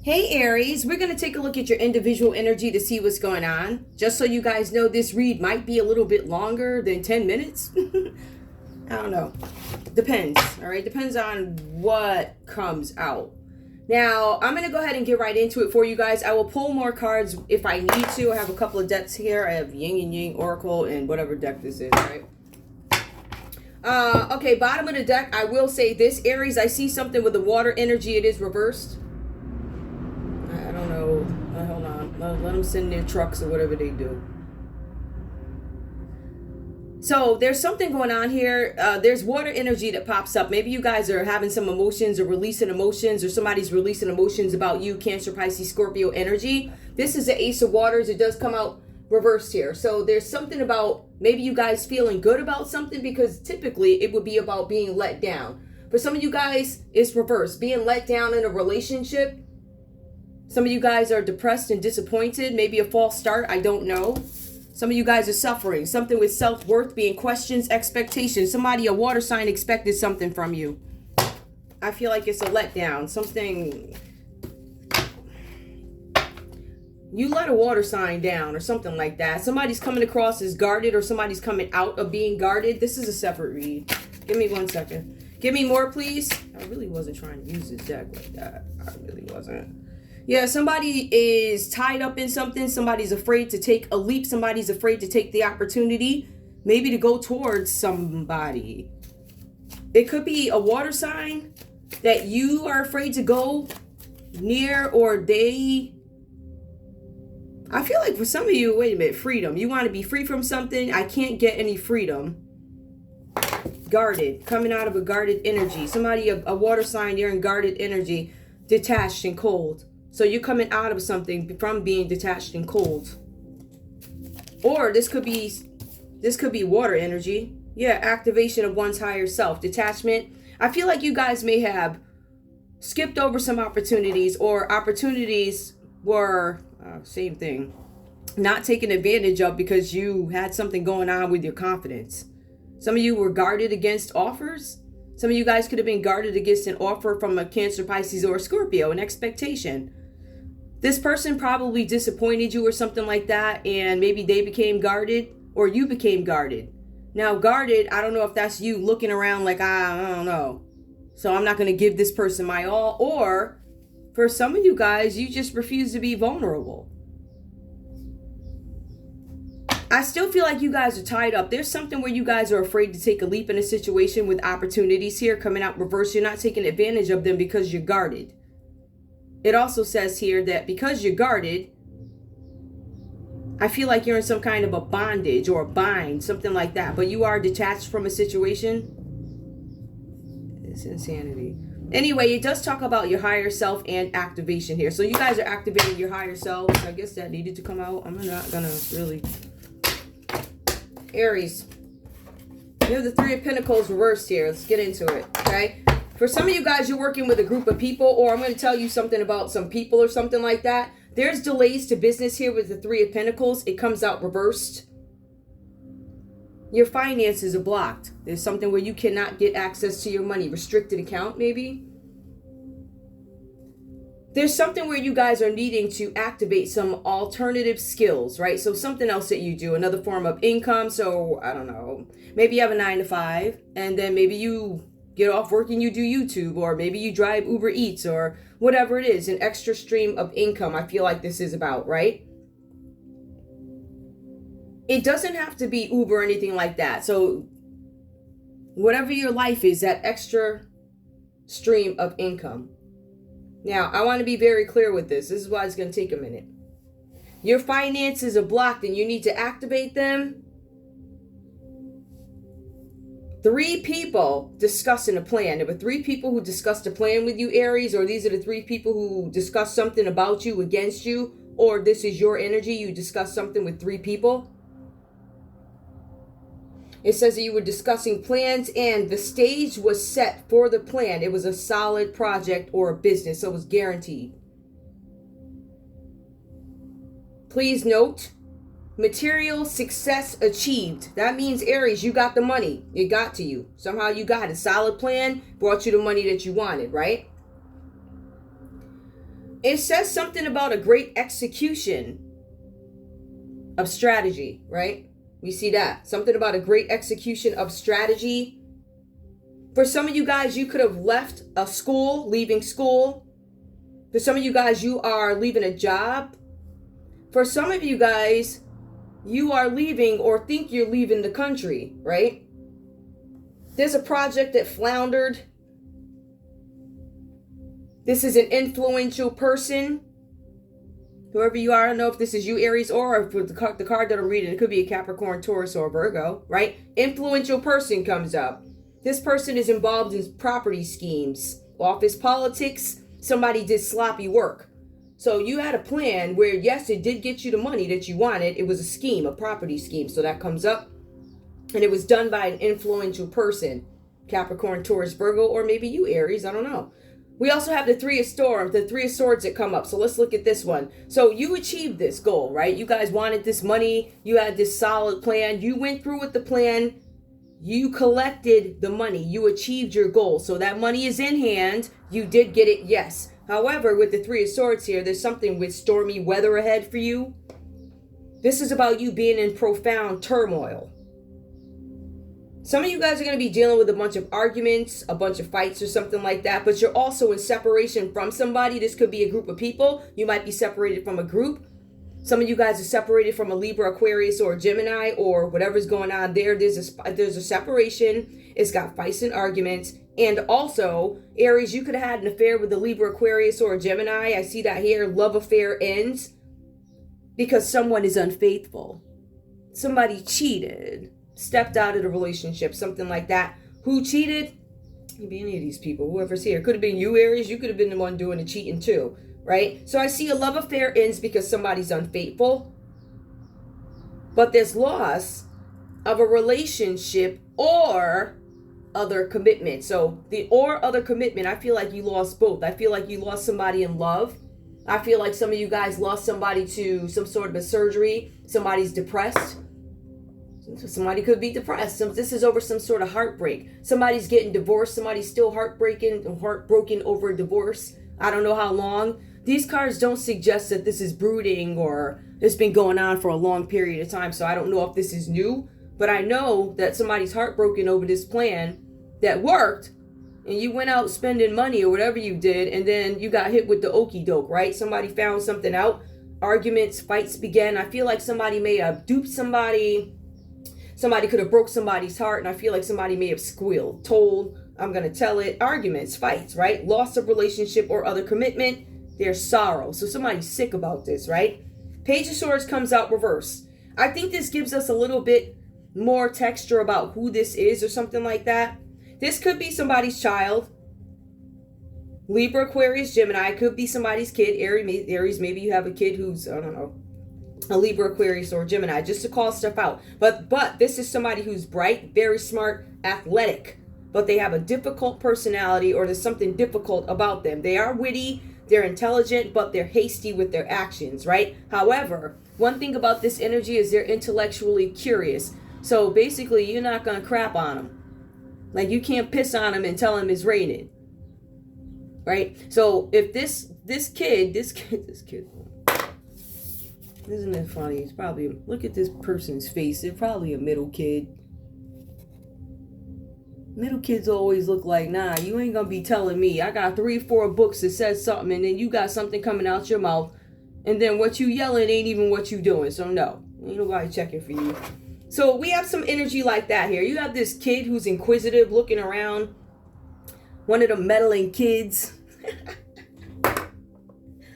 Hey Aries, we're going to take a look at your individual energy to see what's going on. Just so you guys know, this read might be a little bit longer than 10 minutes. I don't know. Depends, all right? Depends on what comes out. Now, I'm going to go ahead and get right into it for you guys. I will pull more cards if I need to. I have a couple of decks here. I have Yin and Yang, Oracle, and whatever deck this is, right? Okay, bottom of the deck, I will say this, Aries, I see something with the water energy. It is reversed. I don't know. Hold on. Let them send their trucks or whatever they do. So there's something going on here. There's water energy that pops up. Maybe you guys are having some emotions or releasing emotions, or somebody's releasing emotions about you, Cancer, Pisces, Scorpio energy. This is the Ace of Waters. It does come out reversed here. So there's something about maybe you guys feeling good about something, because typically it would be about being let down. For some of you guys, it's reversed. Being let down in a relationship. Some of you guys are depressed and disappointed. Maybe a false start. I don't know. Some of you guys are suffering. Something with self-worth being questions, expectations. Somebody, a water sign, expected something from you. I feel like it's a letdown. Something. You let a water sign down or something like that. Somebody's coming across as guarded, or somebody's coming out of being guarded. This is a separate read. Give me 1 second. Give me more, please. I really wasn't trying to use this deck like that. I really wasn't. Yeah, somebody is tied up in something. Somebody's afraid to take a leap. Somebody's afraid to take the opportunity, maybe to go towards somebody. It could be a water sign that you are afraid to go near, or they... I feel like for some of you, wait a minute, freedom. You want to be free from something. I can't get any freedom. Guarded, coming out of a guarded energy. Somebody, a water sign, you're in guarded energy, detached and cold. So you're coming out of something from being detached and cold. Or this could be water energy. Yeah, activation of one's higher self, detachment. I feel like you guys may have skipped over some opportunities, or opportunities were same thing, not taken advantage of because you had something going on with your confidence. Some of you were guarded against offers. Some of you guys could have been guarded against an offer from a Cancer, Pisces, or a Scorpio, an expectation. This person probably disappointed you or something like that, and maybe they became guarded, or you became guarded. Now, guarded, I don't know if that's you looking around like, I don't know, so I'm not going to give this person my all. Or for some of you guys, you just refuse to be vulnerable. I still feel like you guys are tied up. There's something where you guys are afraid to take a leap in a situation with opportunities here coming out reverse. You're not taking advantage of them because you're guarded. It also says here that because you're guarded, I feel like you're in some kind of a bondage or a bind, something like that. But you are detached from a situation. It's insanity. Anyway, it does talk about your higher self and activation here. So you guys are activating your higher self. I guess that needed to come out. I'm not going to really... Aries, you have the Three of Pentacles reversed here. Let's get into it, okay? For some of you guys, you're working with a group of people, or I'm going to tell you something about some people or something like that. There's delays to business here with the Three of Pentacles. It comes out reversed. Your finances are blocked. There's something where you cannot get access to your money. Restricted account, maybe. There's something where you guys are needing to activate some alternative skills, right? So something else that you do, another form of income. So, I don't know, maybe you have a 9-to-5, and then maybe you get off work and you do YouTube, or maybe you drive Uber Eats, or whatever it is, an extra stream of income. I feel like this is about, right? It doesn't have to be Uber or anything like that. So whatever your life is, that extra stream of income. Now, I want to be very clear with this. This is why it's going to take a minute. Your finances are blocked and you need to activate them. 3 people discussing a plan. There were 3 people who discussed a plan with you, Aries, or these are the 3 people who discussed something about you, against you, or this is your energy. You discussed something with 3 people. It says that you were discussing plans and the stage was set for the plan. It was a solid project or a business, so it was guaranteed. Please note, material success achieved. That means, Aries, you got the money. It got to you. Somehow you got it. Solid plan brought you the money that you wanted, right? It says something about a great execution of strategy, right? We see that. Something about a great execution of strategy. For some of you guys, you could have left a school, leaving school. For some of you guys, you are leaving a job. For some of you guys, you are leaving or think you're leaving the country, right? There's a project that floundered. This is an influential person. Whoever you are, I don't know if this is you, Aries, or if the card that I'm reading, it could be a Capricorn, Taurus, or Virgo, right? Influential person comes up. This person is involved in property schemes, office politics. Somebody did sloppy work. So you had a plan where, yes, it did get you the money that you wanted. It was a scheme, a property scheme. So that comes up. And it was done by an influential person. Capricorn, Taurus, Virgo, or maybe you, Aries. I don't know. We also have the Three of Storms, the Three of Swords that come up. So let's look at this one. So you achieved this goal, right? You guys wanted this money. You had this solid plan. You went through with the plan. You collected the money. You achieved your goal. So that money is in hand. You did get it, yes. However, with the Three of Swords here, there's something with stormy weather ahead for you. This is about you being in profound turmoil. Some of you guys are going to be dealing with a bunch of arguments, a bunch of fights or something like that, but you're also in separation from somebody. This could be a group of people. You might be separated from a group. Some of you guys are separated from a Libra, Aquarius, or a Gemini, or whatever's going on there. There's a separation. It's got fights and arguments. And also, Aries, you could have had an affair with a Libra, Aquarius, or a Gemini. I see that here. Love affair ends because someone is unfaithful. Somebody cheated. Stepped out of the relationship, something like that. Who cheated? Could be any of these people, whoever's here. Could have been you, Aries. You could have been the one doing the cheating too, right? So I see a love affair ends because somebody's unfaithful. But there's loss of a relationship or other commitment. So the or other commitment, I feel like you lost both. I feel like you lost somebody in love. I feel like some of you guys lost somebody to some sort of a surgery. Somebody's depressed. Somebody could be depressed. This is over some sort of heartbreak. Somebody's getting divorced. Somebody's still heartbroken over a divorce. I don't know how long. These cards don't suggest that this is brooding or it's been going on for a long period of time. So I don't know if this is new. But I know that somebody's heartbroken over this plan that worked. And you went out spending money or whatever you did. And then you got hit with the okie doke, right? Somebody found something out. Arguments, fights began. I feel like somebody may have duped somebody. Somebody could have broke somebody's heart, and I feel like somebody may have squealed, told, I'm going to tell it. Arguments, fights, right? Loss of relationship or other commitment. There's sorrow. So somebody's sick about this, right? Page of Swords comes out reverse. I think this gives us a little bit more texture about who this is or something like that. This could be somebody's child. Libra, Aquarius, Gemini. Could be somebody's kid. Aries, maybe you have a kid who's, I don't know, a Libra, Aquarius, or Gemini, just to call stuff out. But this is somebody who's bright, very smart, athletic, but they have a difficult personality or there's something difficult about them. They are witty, they're intelligent, but they're hasty with their actions, right? However, one thing about this energy is they're intellectually curious. So basically, you're not going to crap on them. Like, you can't piss on them and tell them it's raining, right? So if this kid, isn't it funny? It's probably, look at this person's face. They're probably a middle kid. Middle kids always look like, nah, you ain't gonna be telling me. I got 3-4 books that says something, and then you got something coming out your mouth, and then what you yelling ain't even what you doing. So no, ain't nobody checking for you. So we have some energy like that here. You have this kid who's inquisitive, looking around. One of the meddling kids.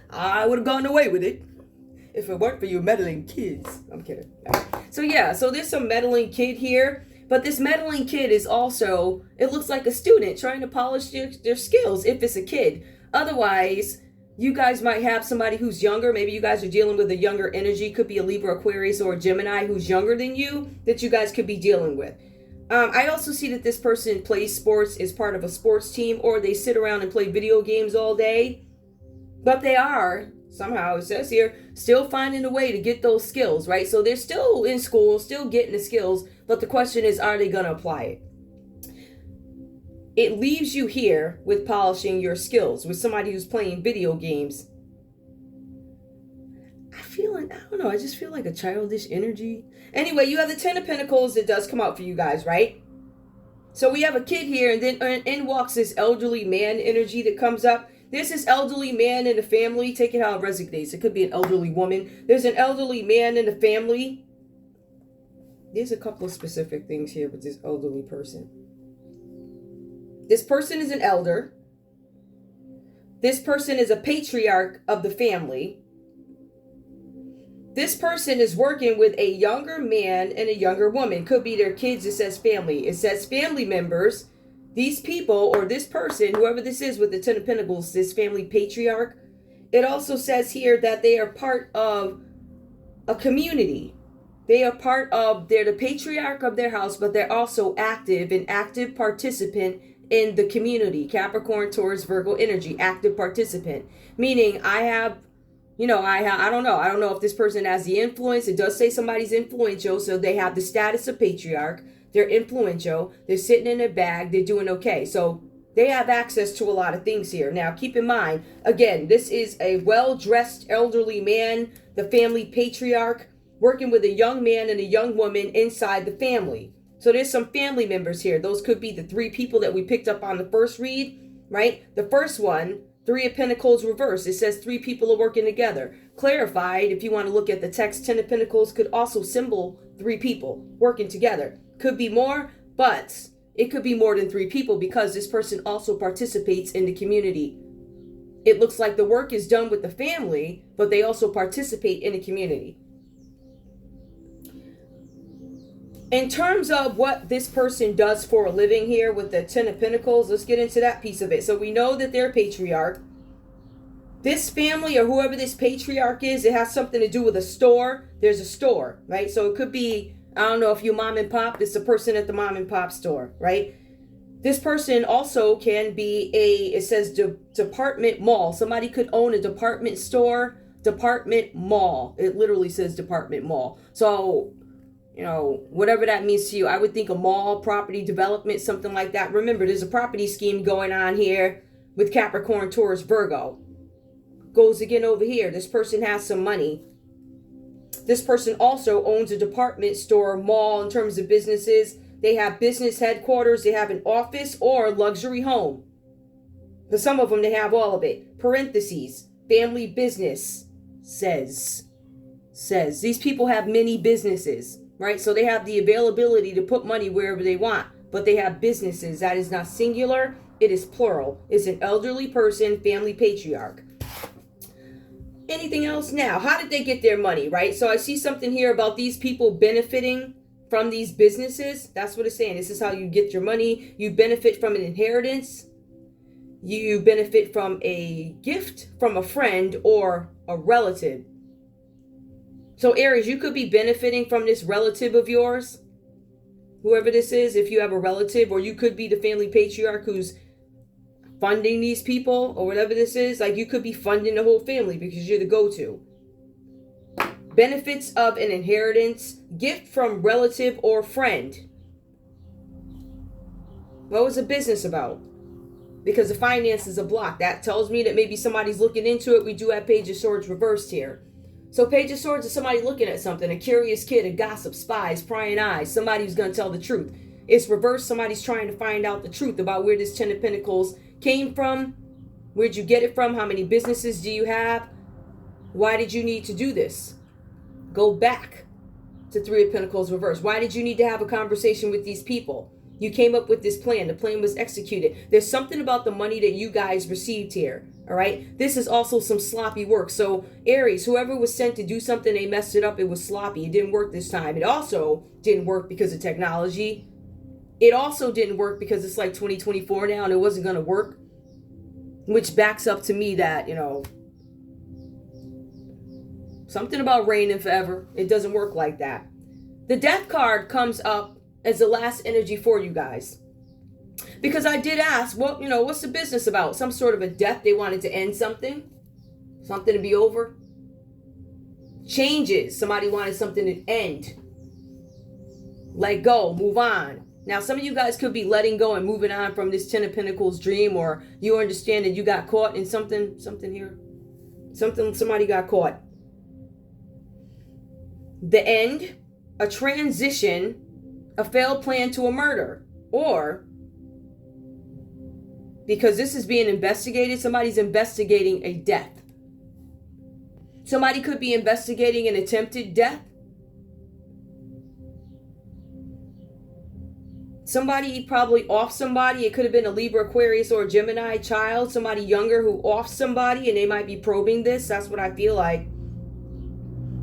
I would have gone away with it if it weren't for you meddling kids. I'm kidding. So yeah, so there's some meddling kid here. But this meddling kid is also, it looks like a student trying to polish their skills if it's a kid. Otherwise, you guys might have somebody who's younger. Maybe you guys are dealing with a younger energy. Could be a Libra, Aquarius, or a Gemini who's younger than you that you guys could be dealing with. I also see that this person plays sports, is part of a sports team, or they sit around and play video games all day. But they are, somehow it says here, still finding a way to get those skills, right? So they're still in school, still getting the skills, but the question is, are they going to apply it? It leaves you here with polishing your skills, with somebody who's playing video games. I don't know, I just feel like a childish energy. Anyway, you have the Ten of Pentacles. It does come out for you guys, right? So we have a kid here, and then in walks this elderly man energy that comes up. There's this elderly man in the family. Take it how it resonates. It could be an elderly woman. There's an elderly man in the family. There's a couple of specific things here with this elderly person. This person is an elder. This person is a patriarch of the family. This person is working with a younger man and a younger woman. Could be their kids. It says family. It says family members. These people, or this person, whoever this is with the Ten of Pentacles, this family patriarch. It also says here that they are part of a community. They are they're the patriarch of their house, but they're also an active participant in the community. Capricorn, Taurus, Virgo energy, active participant. Meaning I don't know. I don't know if this person has the influence. It does say somebody's influential, so they have the status of patriarch. They're influential. They're sitting in their bag. They're doing okay. So they have access to a lot of things here. Now, keep in mind, again, this is a well-dressed elderly man, the family patriarch, working with a young man and a young woman inside the family. So there's some family members here. Those could be the three people that we picked up on the first read, right? The first one, Three of Pentacles reversed. It says three people are working together. Clarified, if you want to look at the text, Ten of Pentacles could also symbol three people working together. Could be more, but it could be more than three people because this person also participates in the community. It looks like the work is done with the family, but they also participate in the community. In terms of what this person does for a living here with the Ten of Pentacles, let's get into that piece of it. So we know that they're a patriarch. This family or whoever this patriarch is, it has something to do with a store. There's a store, right? So it could be, I don't know if you mom and pop, it's the person at the mom and pop store, right? This person also can be it says department mall. Somebody could own a department store, department mall. It literally says department mall. So, whatever that means to you, I would think a mall, property development, something like that. Remember, there's a property scheme going on here with Capricorn, Taurus, Virgo. Goes again over here. This person has some money. This person also owns a department store, mall in terms of businesses. They have business headquarters. They have an office or luxury home. For some of them, they have all of it. Parentheses, family business says. These people have many businesses. Right? So they have the availability to put money wherever they want, but they have businesses. That is not singular. It is plural. It's an elderly person, family patriarch. Anything else now? How did they get their money, right? So I see something here about these people benefiting from these businesses. That's what it's saying. This is how you get your money. You benefit from an inheritance. You benefit from a gift from a friend or a relative. So Aries, you could be benefiting from this relative of yours, whoever this is, if you have a relative, or you could be the family patriarch who's funding these people or whatever this is. Like you could be funding the whole family because you're the go-to. Benefits of an inheritance, gift from relative or friend. What was the business about? Because the finances are blocked. That tells me that maybe somebody's looking into it. We do have Page of Swords reversed here. So Page of Swords is somebody looking at something, a curious kid, a gossip, spies, prying eyes, somebody who's going to tell the truth. It's reversed. Somebody's trying to find out the truth about where this Ten of Pentacles came from. Where'd you get it from? How many businesses do you have? Why did you need to do this? Go back to Three of Pentacles reversed. Why did you need to have a conversation with these people? You came up with this plan. The plan was executed. There's something about the money that you guys received here. All right. This is also some sloppy work. So Aries, whoever was sent to do something, they messed it up. It was sloppy. It didn't work this time. It also didn't work because of technology. It also didn't work because it's like 2024 now and it wasn't going to work. Which backs up to me that, something about reigning forever. It doesn't work like that. The Death card comes up as the last energy for you guys. Because I did ask, what's the business about? Some sort of a death. They wanted to end something. Something to be over. Changes. Somebody wanted something to end. Let go. Move on. Now, some of you guys could be letting go and moving on from this Ten of Pentacles dream, or you understand that you got caught in something here. Somebody got caught. the end, a transition, a failed plan to a murder. Or, because this is being investigated, somebody's investigating a death. Somebody could be investigating an attempted death. Somebody probably off somebody. It could have been a Libra, Aquarius, or a Gemini child. Somebody younger who off somebody, and they might be probing this. That's what I feel like.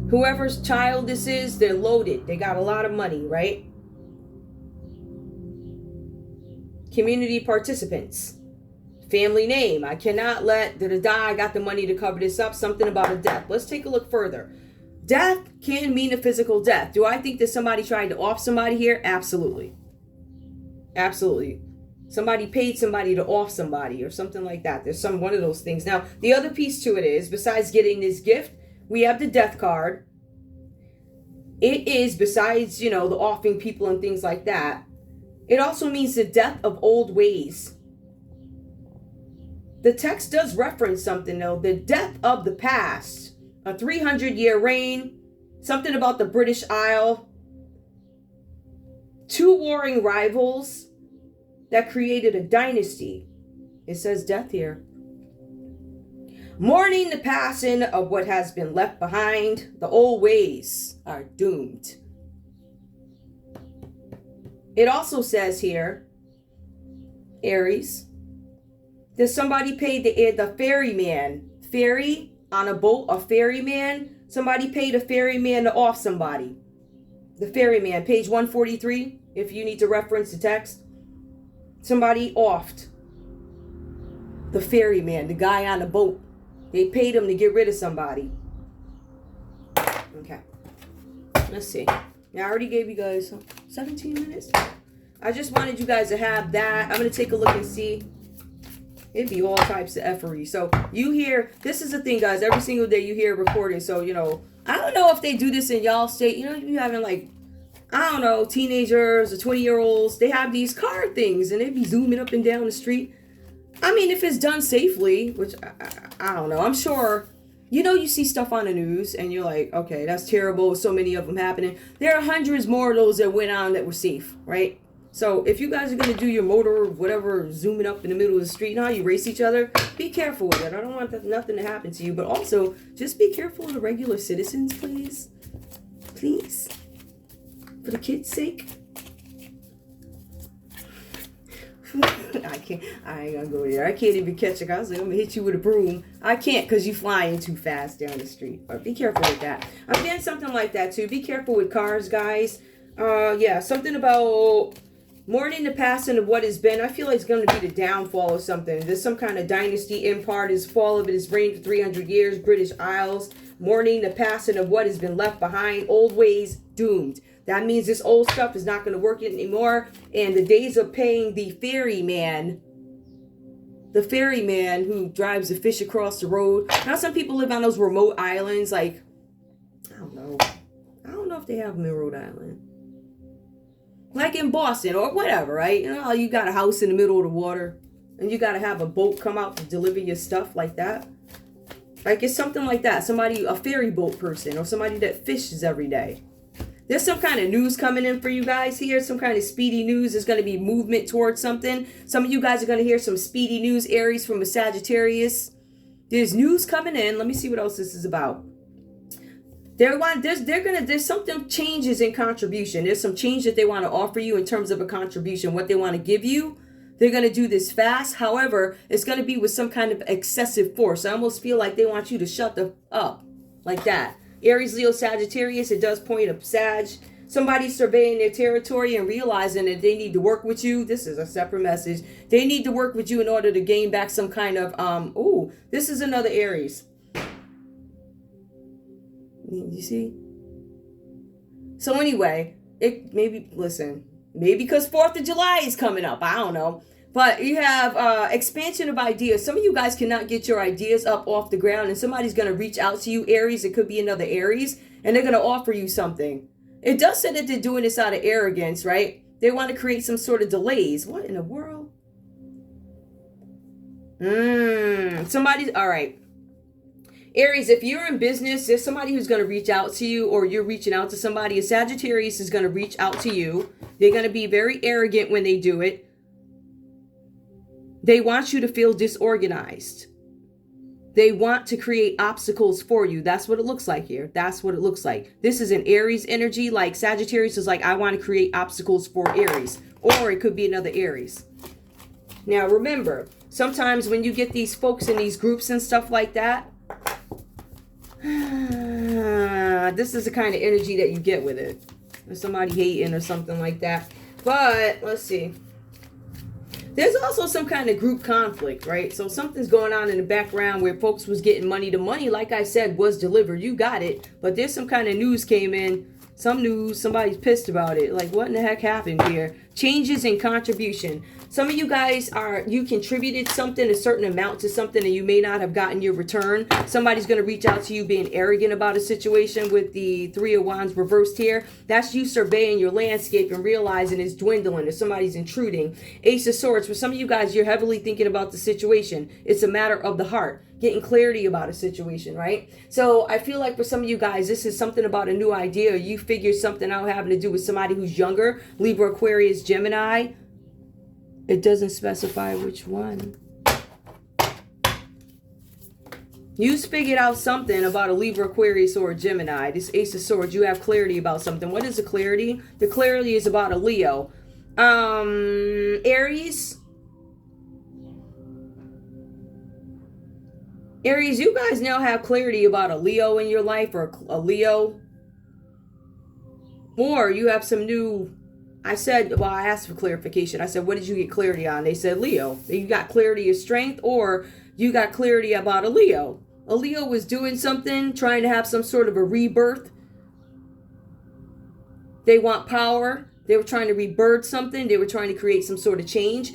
Whoever's child this is, they're loaded. They got a lot of money, right? Community participants. Family name. I cannot let I got the money to cover this up. Something about a death. Let's take a look further. Death can mean a physical death. Do I think that somebody tried to off somebody here? Absolutely. Absolutely. Somebody paid somebody to off somebody or something like that. There's one of those things. Now, the other piece to it is, besides getting this gift, we have the death card. It is, besides, the offing people and things like that, it also means the death of old ways. The text does reference something, though. The death of the past. A 300-year reign. Something about the British Isle. Two warring rivals that created a dynasty. It says death here. Mourning the passing of what has been left behind. The old ways are doomed. It also says here, Aries, that somebody paid the ferryman. Ferry on a boat, a ferryman. Somebody paid a ferryman to off somebody. The ferryman, page 143, if you need to reference the text. Somebody offed the ferryman, the guy on the boat. They paid him to get rid of somebody. Okay. Let's see. Now, I already gave you guys 17 minutes. I just wanted you guys to have that. I'm going to take a look and see. It'd be all types of effery. So, you hear, this is the thing, guys. Every single day you hear recording. So, I don't know if they do this in y'all state. You having like, I don't know, teenagers or 20-year-olds. They have these card things and they be zooming up and down the street. I mean, if it's done safely, which I don't know. I'm sure, you see stuff on the news and you're like, okay, that's terrible. So many of them happening. There are hundreds more of those that went on that were safe, right? So if you guys are going to do your motor, whatever, zooming up in the middle of the street, how you race each other, be careful with it. I don't want nothing to happen to you. But also, just be careful of the regular citizens, please. Please. For the kids' sake. I ain't gonna go there. I can't even catch it. I was like, I'm gonna hit you with a broom. I can't because you flying too fast down the street. But be careful with that. I'm getting something like that too. Be careful with cars, guys. Yeah, something about mourning the passing of what has been. I feel like it's going to be the downfall of something. There's some kind of dynasty in part. His fall of it has reigned for 300 years. British Isles. Mourning the passing of what has been left behind. Old ways doomed. That means this old stuff is not going to work anymore. And the days of paying the ferryman who drives the fish across the road. Now some people live on those remote islands. Like, I don't know if they have them in Rhode Island. Like in Boston or whatever, right? You got a house in the middle of the water. And you got to have a boat come out to deliver your stuff like that. Like it's something like that. Somebody, a ferry boat person or somebody that fishes every day. There's some kind of news coming in for you guys here. Some kind of speedy news. There's going to be movement towards something. Some of you guys are going to hear some speedy news, Aries, from a Sagittarius. There's news coming in. Let me see what else this is about. There's something changes in contribution. There's some change that they want to offer you in terms of a contribution. What they want to give you. They're going to do this fast. However, it's going to be with some kind of excessive force. I almost feel like they want you to shut the up like that. Aries, Leo, Sagittarius, it does point up Sag. Somebody surveying their territory and realizing that they need to work with you. This is a separate message. They need to work with you in order to gain back some kind of, this is another Aries. You see? So anyway, maybe because 4th of July is coming up. I don't know. But you have expansion of ideas. Some of you guys cannot get your ideas up off the ground, and somebody's going to reach out to you, Aries. It could be another Aries, and they're going to offer you something. It does say that they're doing this out of arrogance, right? They want to create some sort of delays. What in the world? All right. Aries, if you're in business, there's somebody who's going to reach out to you, or you're reaching out to somebody. A Sagittarius is going to reach out to you. They're going to be very arrogant when they do it. They want you to feel disorganized. They want to create obstacles for you. That's what it looks like here. That's what it looks like. This is an Aries energy. Like Sagittarius is like, I want to create obstacles for Aries. Or it could be another Aries. Now remember, sometimes when you get these folks in these groups and stuff like that, this is the kind of energy that you get with it. There's somebody hating or something like that. But let's see. There's also some kind of group conflict, right? So something's going on in the background where folks was getting money. The money, like I said, was delivered. You got it. But there's some kind of news came in. Some news, somebody's pissed about it. Like, what in the heck happened here? Changes in contribution. Some of you guys you contributed something, a certain amount to something, and you may not have gotten your return. Somebody's going to reach out to you being arrogant about a situation with the Three of Wands reversed here. That's you surveying your landscape and realizing it's dwindling or somebody's intruding. Ace of Swords. For some of you guys, you're heavily thinking about the situation. It's a matter of the heart. Getting clarity about a situation, right? So I feel like for some of you guys, this is something about a new idea. You figure something out having to do with somebody who's younger. Libra, Aquarius, Gemini. It doesn't specify which one. You figured out something about a Libra, Aquarius, or a Gemini. This Ace of Swords, you have clarity about something. What is the clarity? The clarity is about a Leo. Aries. Aries, you guys now have clarity about a Leo in your life, or a Leo. Or you have some new, I asked for clarification. I said, what did you get clarity on? They said Leo. You got clarity of strength, or you got clarity about a Leo. A Leo was doing something, trying to have some sort of a rebirth. They want power. They were trying to rebirth something. They were trying to create some sort of change.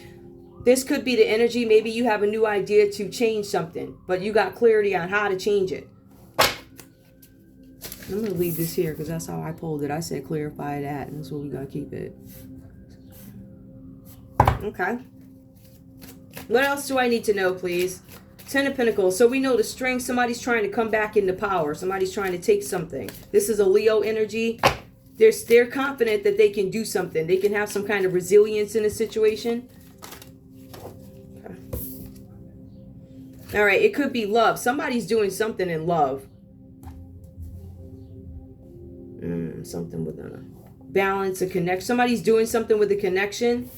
This could be the energy. Maybe you have a new idea to change something, but you got clarity on how to change it. I'm going to leave this here because that's how I pulled it. I said clarify that, and that's what we got to keep it. Okay. What else do I need to know, please? Ten of Pentacles. So we know the strength. Somebody's trying to come back into power. Somebody's trying to take something. This is a Leo energy. They're confident that they can do something. They can have some kind of resilience in a situation. All right, it could be love. Somebody's doing something in love. Something with a balance, a connection. Somebody's doing something with a connection.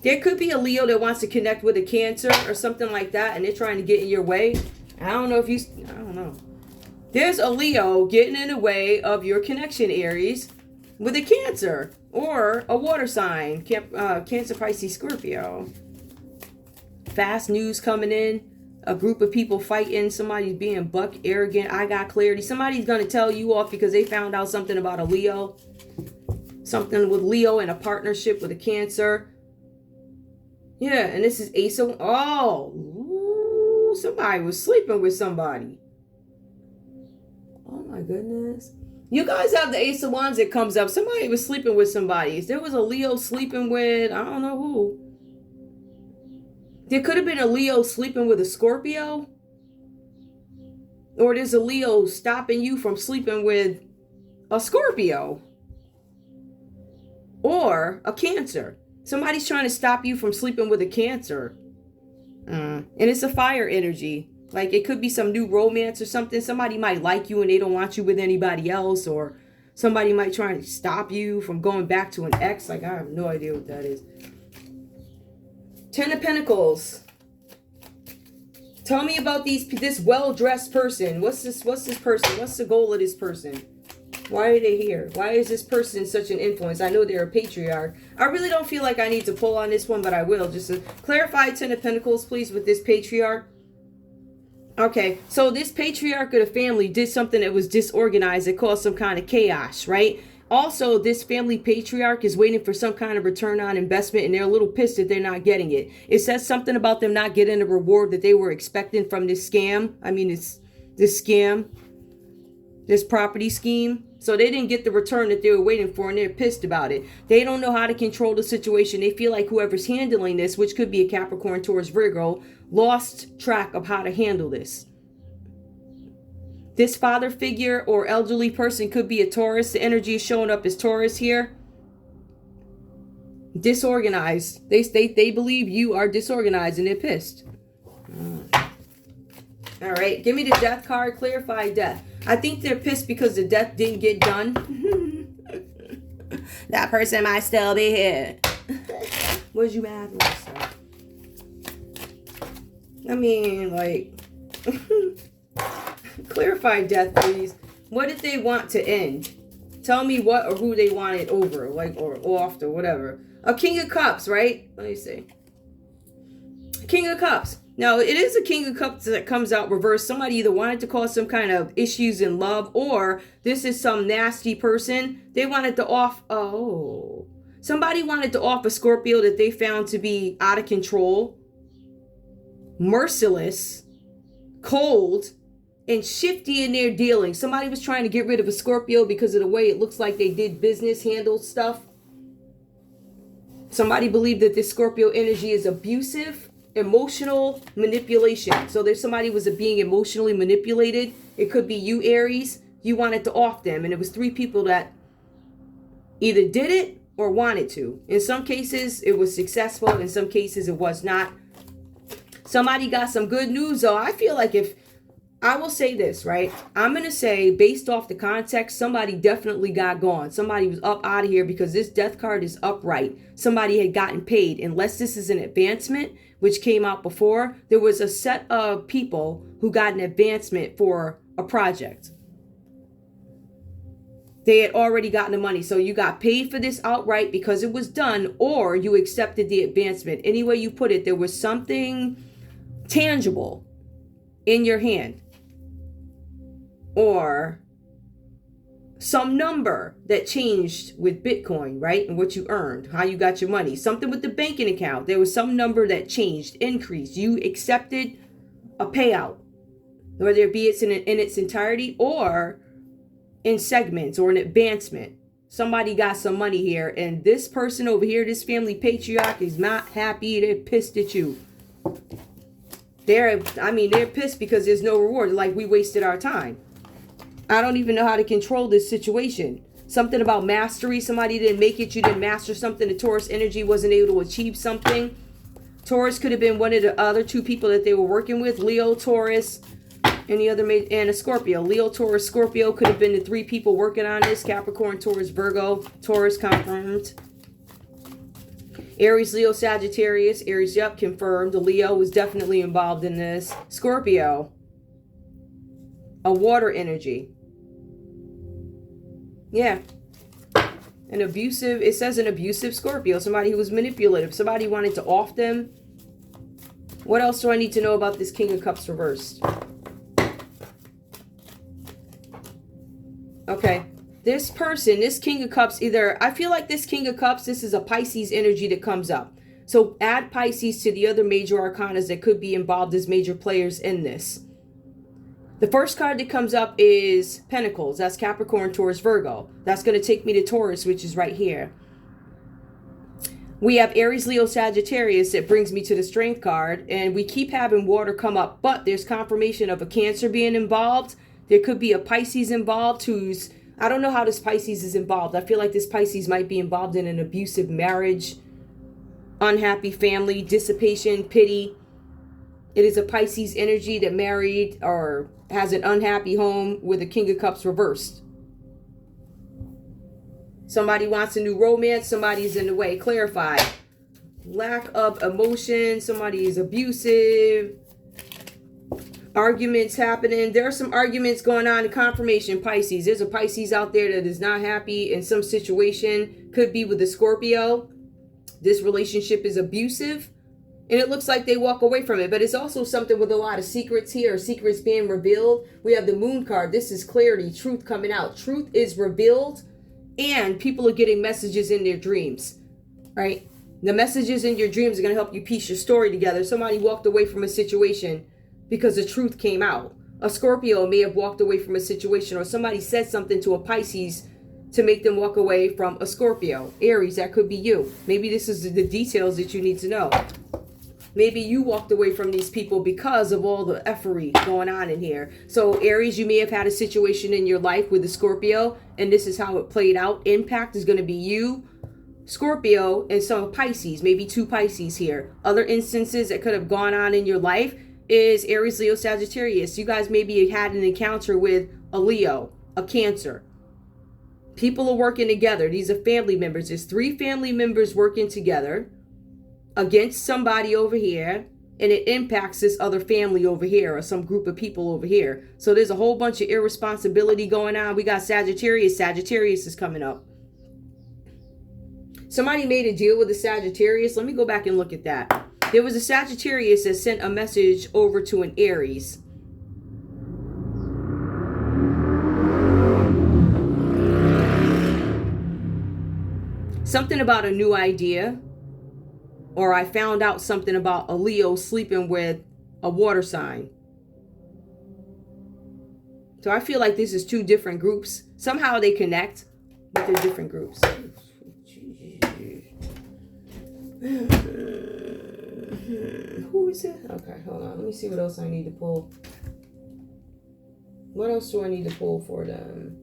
There could be a Leo that wants to connect with a Cancer or something like that, and they're trying to get in your way. I don't know. There's a Leo getting in the way of your connection, Aries, with a Cancer or a water sign, Cancer, Pisces, Scorpio. Fast news coming in. A group of people fighting, somebody's being buck arrogant. I got clarity. Somebody's going to tell you off because they found out something about a Leo. Something with Leo in a partnership with a Cancer. Yeah, and this is Ace of... Oh, somebody was sleeping with somebody. Oh my goodness. You guys have the Ace of Wands that comes up. Somebody was sleeping with somebody. There was a Leo sleeping with... I don't know who. There could have been a Leo sleeping with a Scorpio. Or there's a Leo stopping you from sleeping with a Scorpio. Or a Cancer. Somebody's trying to stop you from sleeping with a Cancer. And it's a fire energy. Like it could be some new romance or something. Somebody might like you and they don't want you with anybody else. Or somebody might try to stop you from going back to an ex. Like I have no idea what that is. Ten of Pentacles. Tell me about this well-dressed person. What's this person? What's the goal of this person? Why are they here? Why is this person such an influence? I know they're a patriarch. I really don't feel like I need to pull on this one, but I will. Just to clarify Ten of Pentacles, please, with this patriarch. Okay, so this patriarch of the family did something that was disorganized. That caused some kind of chaos, right? Also, this family patriarch is waiting for some kind of return on investment, and they're a little pissed that they're not getting it. It says something about them not getting the reward that they were expecting from this scam. I mean, this scam, this property scheme. So they didn't get the return that they were waiting for, and they're pissed about it. They don't know how to control the situation. They feel like whoever's handling this, which could be a Capricorn, Taurus, Virgo, lost track of how to handle this. This father figure or elderly person could be a Taurus. The energy is showing up as Taurus here. Disorganized. They believe you are disorganized and they're pissed. All right, give me the death card. Clarify death. I think they're pissed because the death didn't get done. That person might still be here. What'd you mad for? I mean, like, clarify death, please. What did they want to end? Tell me what or who they wanted over, like, or off, or whatever. A King of Cups, right? Let me see. King of Cups. Now, it is a King of Cups that comes out reversed. Somebody either wanted to cause some kind of issues in love, or this is some nasty person. They wanted to off... Oh. Somebody wanted to off a Scorpio that they found to be out of control, merciless, cold, and shifty in their dealings. Somebody was trying to get rid of a Scorpio because of the way it looks like they did business, handled stuff. Somebody believed that this Scorpio energy is abusive, emotional manipulation. So there's somebody was being emotionally manipulated. It could be you, Aries. You wanted to off them. And it was 3 people that either did it or wanted to. In some cases, it was successful. In some cases, it was not. Somebody got some good news, though. I feel like if... I will say this, right? I'm going to say, based off the context, somebody definitely got gone. Somebody was up out of here because this death card is upright. Somebody had gotten paid. Unless this is an advancement, which came out before, there was a set of people who got an advancement for a project. They had already gotten the money. So you got paid for this outright because it was done, or you accepted the advancement. Any way you put it, there was something tangible in your hand, or some number that changed with Bitcoin, right? And what you earned, how you got your money, something with the banking account. There was some number that changed, increased. You accepted a payout, whether it be it's in its entirety or in segments or an advancement. Somebody got some money here, and this person over here, this family patriarch, is not happy. They're pissed at you. They're pissed because there's no reward. Like, we wasted our time. I don't even know how to control this situation. Something about mastery. Somebody didn't make it. You didn't master something. The Taurus energy wasn't able to achieve something. Taurus could have been one of the other 2 people that they were working with. Leo, Taurus, and a Scorpio. Leo, Taurus, Scorpio could have been the 3 people working on this. Capricorn, Taurus, Virgo. Taurus confirmed. Aries, Leo, Sagittarius. Aries, yep, confirmed. The Leo was definitely involved in this. Scorpio. A water energy. Yeah. An abusive, it says an abusive Scorpio. Somebody who was manipulative. Somebody wanted to off them. What else do I need to know about this King of Cups reversed? Okay. This person, this King of Cups, I feel like this King of Cups, this is a Pisces energy that comes up. So add Pisces to the other major arcanas that could be involved as major players in this. The first card that comes up is Pentacles. That's Capricorn, Taurus, Virgo. That's going to take me to Taurus, which is right here. We have Aries, Leo, Sagittarius. That brings me to the Strength card. And we keep having water come up. But there's confirmation of a Cancer being involved. There could be a Pisces involved who's... I don't know how this Pisces is involved. I feel like this Pisces might be involved in an abusive marriage, unhappy family, dissipation, pity. It is a Pisces energy that married or has an unhappy home with a King of Cups reversed. Somebody wants a new romance. Somebody's in the way. Clarify. Lack of emotion. Somebody is abusive. Arguments happening. There are some arguments going on in confirmation, Pisces. There's a Pisces out there that is not happy in some situation. Could be with a Scorpio. This relationship is abusive. And it looks like they walk away from it. But it's also something with a lot of secrets here. Secrets being revealed. We have the Moon card. This is clarity. Truth coming out. Truth is revealed. And people are getting messages in their dreams. Right? The messages in your dreams are going to help you piece your story together. Somebody walked away from a situation because the truth came out. A Scorpio may have walked away from a situation, or somebody said something to a Pisces to make them walk away from a Scorpio. Aries, that could be you. Maybe this is the details that you need to know. Maybe you walked away from these people because of all the effery going on in here. So Aries, you may have had a situation in your life with a Scorpio, and this is how it played out. Impact is going to be you, Scorpio, and some Pisces, maybe 2 Pisces here. Other instances that could have gone on in your life is Aries, Leo, Sagittarius. You guys maybe had an encounter with a Leo, a Cancer. People are working together. These are family members. There's 3 family members working together against somebody over here, and it impacts this other family over here or some group of people over here. So there's a whole bunch of irresponsibility going on. We got Sagittarius. Sagittarius is coming up. Somebody made a deal with the Sagittarius. Let me go back and look at that. There was a Sagittarius that sent a message over to an Aries. Something about a new idea. Or I found out something about a Leo sleeping with a water sign. So I feel like this is 2 different groups. Somehow they connect, but they're different groups. Who is it? Okay, hold on. Let me see what else I need to pull. What else do I need to pull for them?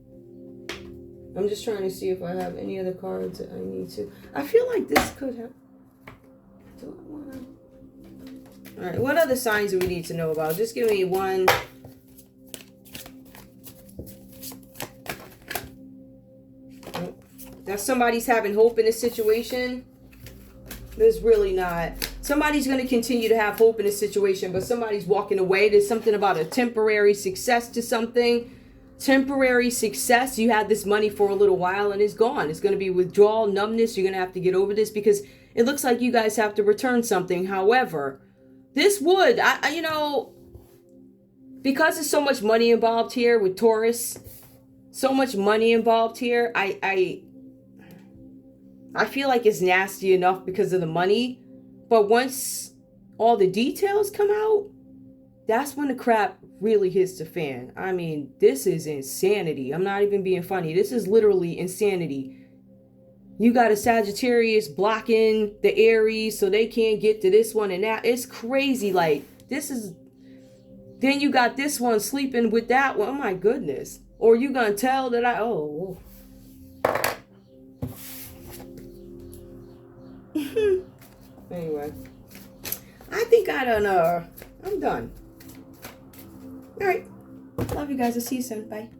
I'm just trying to see if I have any other cards that I need to. I feel like this could have. All right, what other signs do we need to know about? Just give me one. That somebody's having hope in this situation. There's really not. Somebody's going to continue to have hope in this situation, but somebody's walking away. There's something about a temporary success to something. Temporary success. You had this money for a little while and it's gone. It's going to be withdrawal, numbness. You're going to have to get over this because it looks like you guys have to return something. However, this would, you know, because there's so much money involved here with Taurus, so much money involved here, I feel like it's nasty enough because of the money. But once all the details come out, that's when the crap really hits the fan. I mean, this is insanity. I'm not even being funny. This is literally insanity. You got a Sagittarius blocking the Aries so they can't get to this one and that. It's crazy. Like, this is... Then you got this one sleeping with that one. Oh, my goodness. Or you gonna tell that I... Oh. Anyway. I think I done... I'm done. All right. Love you guys. I'll see you soon. Bye.